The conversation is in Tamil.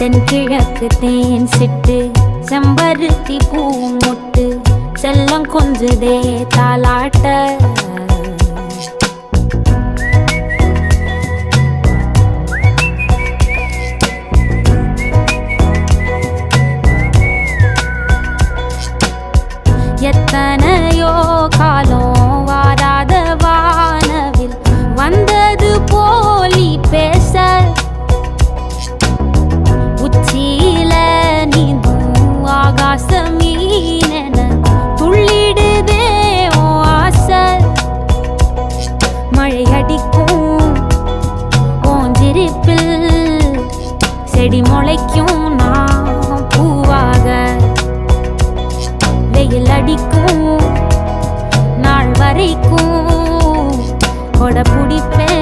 தென்கிழக்கு தேன் சிட்டு செம்பருத்தி பூ முட்டு செல்லம் கொஞ்சுதே தாலாட்ட எத்தனையோ காலம் வாராத வானவில் வந்தது போலி பேச உச்சியில நீந்தும் ஆகாச மீனென துள்ளிடுதே ஓ ஆசை மழை அடிக்கும் ஓஞ்சிருப்பில் செடி முளைக்கும் நான் பூவாக வெயில் அடிக்கும் நாள் வரைக்கும் கொடை பிடிப்பேன்